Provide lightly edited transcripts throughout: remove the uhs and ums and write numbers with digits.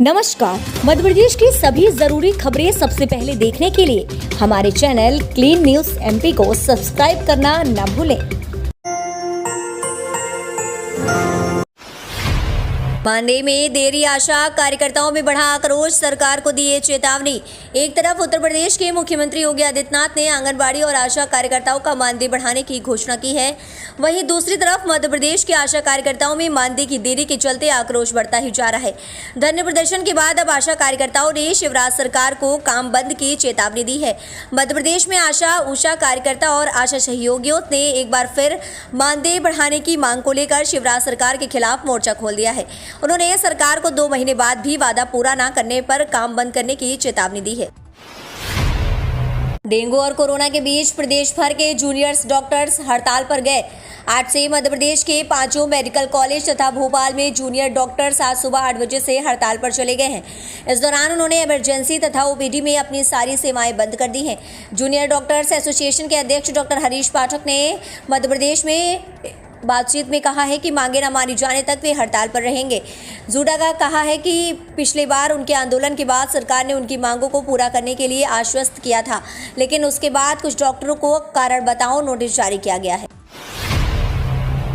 नमस्कार। मध्य प्रदेश की सभी जरूरी खबरें सबसे पहले देखने के लिए हमारे चैनल क्लीन न्यूज एमपी को सब्सक्राइब करना न भूलें। मानदेय में देरी, आशा कार्यकर्ताओं में बढ़ा आक्रोश, सरकार को दिए चेतावनी। एक तरफ उत्तर प्रदेश के मुख्यमंत्री योगी आदित्यनाथ ने आंगनबाड़ी और आशा कार्यकर्ताओं का मानदेय बढ़ाने की घोषणा की है, वहीं दूसरी तरफ मध्य प्रदेश के आशा कार्यकर्ताओं में मानदेय की देरी के चलते आक्रोश बढ़ता ही जा रहा है। धरने प्रदर्शन के बाद अब आशा कार्यकर्ताओं ने शिवराज सरकार को काम बंद की चेतावनी दी है। मध्य प्रदेश में आशा, उषा कार्यकर्ता और आशा सहयोगियों ने एक बार फिर मानदेय बढ़ाने की मांग को लेकर शिवराज सरकार के खिलाफ मोर्चा खोल दिया है। उन्होंने सरकार को 2 महीने बाद भी वादा पूरा न करने पर काम बंद करने की चेतावनी दी है। डेंगू और कोरोना के बीच प्रदेश भर के जूनियर्स डॉक्टर्स हड़ताल पर गए। आज से मध्य प्रदेश के 5 मेडिकल कॉलेज तथा भोपाल में जूनियर डॉक्टर्स आज सुबह 8 बजे से हड़ताल पर चले गए हैं। इस दौरान उन्होंने इमरजेंसी तथा ओपीडी में अपनी सारी सेवाएं बंद कर दी हैं। जूनियर डॉक्टर्स एसोसिएशन के अध्यक्ष डॉक्टर हरीश पाठक ने मध्य प्रदेश में बातचीत में कहा है कि मांगे न मानी जाने तक वे हड़ताल पर रहेंगे। जूडा का कहा है कि पिछली बार उनके आंदोलन के बाद सरकार ने उनकी मांगों को पूरा करने के लिए आश्वस्त किया था, लेकिन उसके बाद कुछ डॉक्टरों को कारण बताओ नोटिस जारी किया गया है।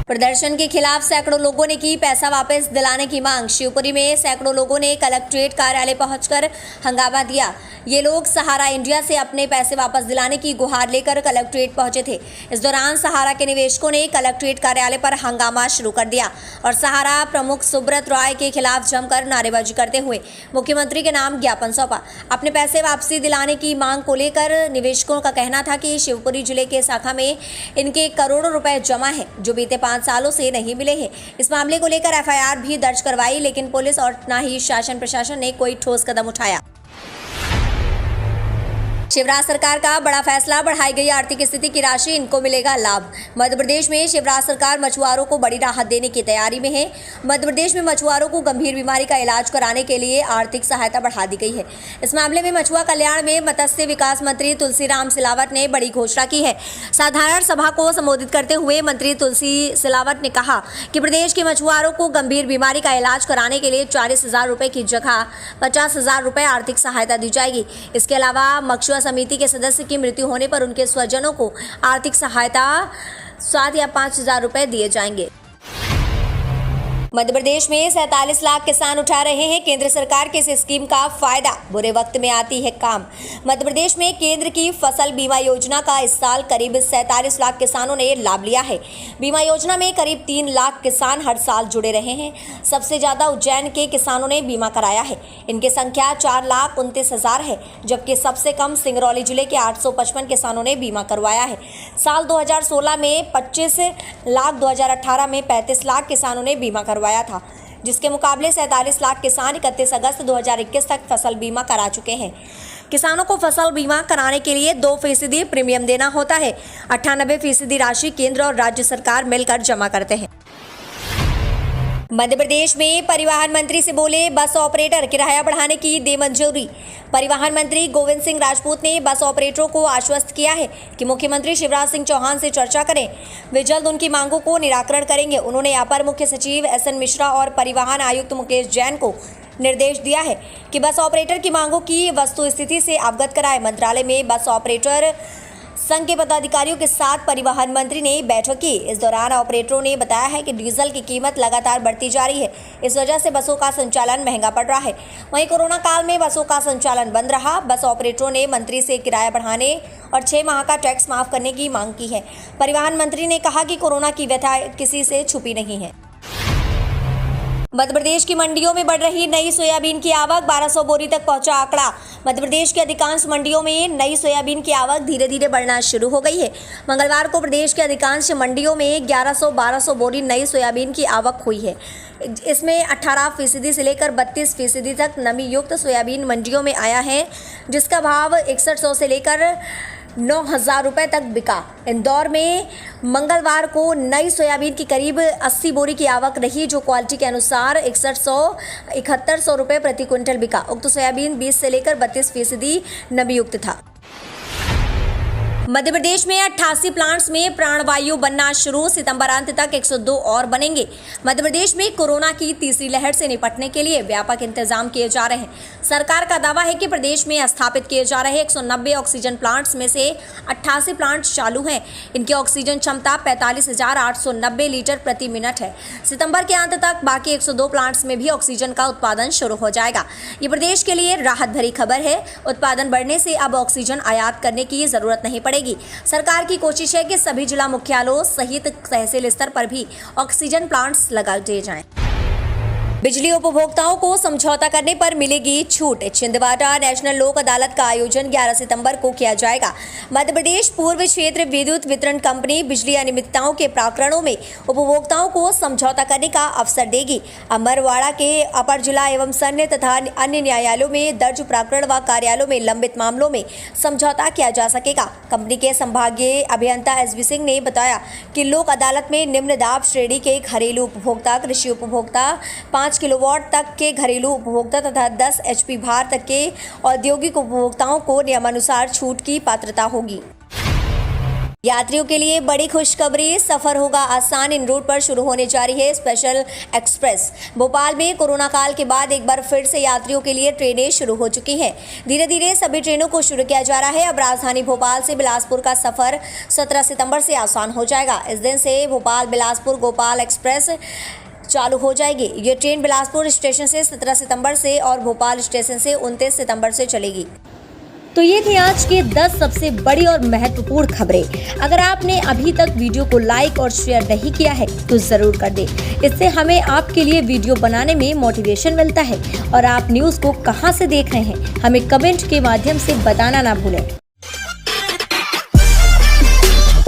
प्रदर्शन के खिलाफ सैकड़ों लोगों ने की पैसा वापस दिलाने की मांग। शिवपुरी में सैकड़ों लोगों ने कलेक्ट्रेट कार्यालय पहुंचकर हंगामा दिया। ये लोग सहारा इंडिया से अपने पैसे वापस दिलाने की गुहार लेकर कलेक्ट्रेट पहुंचे थे। इस दौरान सहारा के निवेशकों ने कलेक्ट्रेट कार्यालय पर हंगामा शुरू कर दिया और सहारा प्रमुख सुब्रत रॉय के खिलाफ जमकर नारेबाजी करते हुए मुख्यमंत्री के नाम ज्ञापन सौंपा। अपने पैसे वापसी दिलाने की मांग को लेकर निवेशकों का कहना था कि शिवपुरी जिले के शाखा में इनके करोड़ों रुपए जमा है, जो बीते 5 सालों से नहीं मिले हैं। इस मामले को लेकर एफआईआर भी दर्ज करवाई, लेकिन पुलिस और न ही शासन प्रशासन ने कोई ठोस कदम उठाया। शिवराज सरकार का बड़ा फैसला, बढ़ाई गई आर्थिक स्थिति की राशि इनको मिलेगा लाभ। मध्य प्रदेश में शिवराज सरकार मछुआरों को बड़ी राहत देने की तैयारी में है। मध्य प्रदेश में मछुआरों को गंभीर बीमारी का इलाज कराने के लिए आर्थिक सहायता बढ़ा दी गई है। इस मामले में मछुआ कल्याण में मत्स्य विकास मंत्री तुलसीराम सिलावट ने बड़ी घोषणा की है। साधारण सभा को संबोधित करते हुए मंत्री तुलसी सिलावट ने कहा कि प्रदेश के मछुआरों को गंभीर बीमारी का इलाज कराने के लिए 40,000 रुपए की जगह 50,000 रुपए आर्थिक सहायता दी जाएगी। इसके अलावा मछुआ समिति के सदस्य की मृत्यु होने पर उनके स्वजनों को आर्थिक सहायता 7 या 5,000 रुपए दिए जाएंगे। मध्य प्रदेश में 47 लाख किसान उठा रहे हैं केंद्र सरकार की इस स्कीम का फायदा, बुरे वक्त में आती है काम। मध्य प्रदेश में केंद्र की फसल बीमा योजना का इस साल करीब 47 लाख किसानों ने लाभ लिया है। बीमा योजना में करीब 3 लाख किसान हर साल जुड़े रहे हैं। सबसे ज्यादा उज्जैन के किसानों ने बीमा कराया है, इनकी संख्या 4,29,000 है, जबकि सबसे कम सिंगरौली जिले के 855 किसानों ने बीमा करवाया है। साल 2016 में 25 लाख, 2018 में 35 लाख किसानों ने बीमा करवाया था, जिसके मुकाबले 47 लाख किसान 31 अगस्त 2021 तक फसल बीमा करा चुके हैं। किसानों को फसल बीमा कराने के लिए 2% प्रीमियम देना होता है। 98% राशि केंद्र और राज्य सरकार मिलकर जमा करते हैं। मध्य प्रदेश में परिवहन मंत्री से बोले बस ऑपरेटर, किराया बढ़ाने की दे मंजूरी। परिवहन मंत्री गोविंद सिंह राजपूत ने बस ऑपरेटरों को आश्वस्त किया है कि मुख्यमंत्री शिवराज सिंह चौहान से चर्चा करें, वे जल्द उनकी मांगों को निराकरण करेंगे। उन्होंने अपर मुख्य सचिव एसएन मिश्रा और परिवहन आयुक्त मुकेश जैन को निर्देश दिया है कि बस ऑपरेटर की मांगों की वस्तुस्थिति से अवगत कराएं। मंत्रालय में बस ऑपरेटर संघ के पदाधिकारियों के साथ परिवहन मंत्री ने बैठक की। इस दौरान ऑपरेटरों ने बताया है कि डीजल की कीमत लगातार बढ़ती जा रही है, इस वजह से बसों का संचालन महंगा पड़ रहा है। वहीं कोरोना काल में बसों का संचालन बंद रहा। बस ऑपरेटरों ने मंत्री से किराया बढ़ाने और 6 माह का टैक्स माफ करने की मांग की है। परिवहन मंत्री ने कहा कि कोरोना की व्यथा किसी से छुपी नहीं है। मध्य प्रदेश की मंडियों में बढ़ रही नई सोयाबीन की आवक, 1200 बोरी तक पहुंचा आंकड़ा। मध्य प्रदेश के अधिकांश मंडियों में नई सोयाबीन की आवक धीरे धीरे बढ़ना शुरू हो गई है। मंगलवार को प्रदेश के अधिकांश मंडियों में 1100-1200 बोरी नई सोयाबीन की आवक हुई है। इसमें 18% से लेकर 32% तक नमी युक्त सोयाबीन मंडियों में आया है, जिसका भाव 6100 से लेकर 9,000 रुपए तक बिका। इंदौर में मंगलवार को नई सोयाबीन की करीब 80 बोरी की आवक रही, जो क्वालिटी के अनुसार 6100-7100 रुपए प्रति क्विंटल बिका। उक्त सोयाबीन 20 से लेकर 32% नमी युक्त था। मध्य प्रदेश में 88 प्लांट्स में प्राणवायु बनना शुरू, सितंबर अंत तक 102 और बनेंगे। मध्य प्रदेश में कोरोना की तीसरी लहर से निपटने के लिए व्यापक इंतजाम किए जा रहे हैं। सरकार का दावा है कि प्रदेश में स्थापित किए जा रहे 190 ऑक्सीजन प्लांट्स में से 88 प्लांट्स चालू हैं। इनकी ऑक्सीजन क्षमता 45,890 लीटर प्रति मिनट है। सितंबर के अंत तक बाकी 102 प्लांट्स में भी ऑक्सीजन का उत्पादन शुरू हो जाएगा। ये प्रदेश के लिए राहत भरी खबर है। उत्पादन बढ़ने से अब ऑक्सीजन आयात करने की जरूरत नहीं पड़ेगी। सरकार की कोशिश है कि सभी जिला मुख्यालयों सहित तहसील स्तर पर भी ऑक्सीजन प्लांट्स लगा दिए जाएं। बिजली उपभोक्ताओं को समझौता करने पर मिलेगी छूट। छिंदवाड़ा नेशनल लोक अदालत का आयोजन 11 सितंबर को किया जाएगा। मध्य प्रदेश पूर्व क्षेत्र विद्युत वितरण कंपनी बिजली अनियमितताओं के प्रकरणों में उपभोक्ताओं को समझौता करने का अवसर देगी। अमरवाड़ा के अपर जिला एवं सन्य तथा अन्य न्यायालयों में दर्ज प्रकरण व कार्यालयों में लंबित मामलों में समझौता किया जा सकेगा। कंपनी के संभागीय अभियंता एसवी सिंह ने बताया कि लोक अदालत में निम्न दाब श्रेणी के घरेलू उपभोक्ता, कृषि उपभोक्ता, 5 किलोवाट तक के घरेलू उपभोक्ता तथा 10 HP भार तक के औद्योगिक उपभोक्ताओं को नियमानुसार छूट की पात्रता होगी। यात्रियों के लिए बड़ी खुशखबरी, सफर होगा आसान। इन रूट पर शुरू होने जा रही है स्पेशल एक्सप्रेस। भोपाल में कोरोना काल के बाद एक बार फिर से यात्रियों के लिए ट्रेनें शुरू हो चुकी हैं। धीरे धीरे सभी ट्रेनों को शुरू किया जा रहा है। अब राजधानी भोपाल से बिलासपुर का सफर 17 सितंबर से आसान हो जाएगा। इस दिन से भोपाल बिलासपुर गोपाल एक्सप्रेस चालू हो जाएगी। ये ट्रेन बिलासपुर स्टेशन से 17 सितंबर से और भोपाल स्टेशन से 29 सितंबर से चलेगी। तो ये थी आज के 10 सबसे बड़ी और महत्वपूर्ण खबरें। अगर आपने अभी तक वीडियो को लाइक और शेयर नहीं किया है तो जरूर कर दें। इससे हमें आपके लिए वीडियो बनाने में मोटिवेशन मिलता है। और आप न्यूज़ को कहां से देख रहे हैं हमें कमेंट के माध्यम से बताना ना भूलें।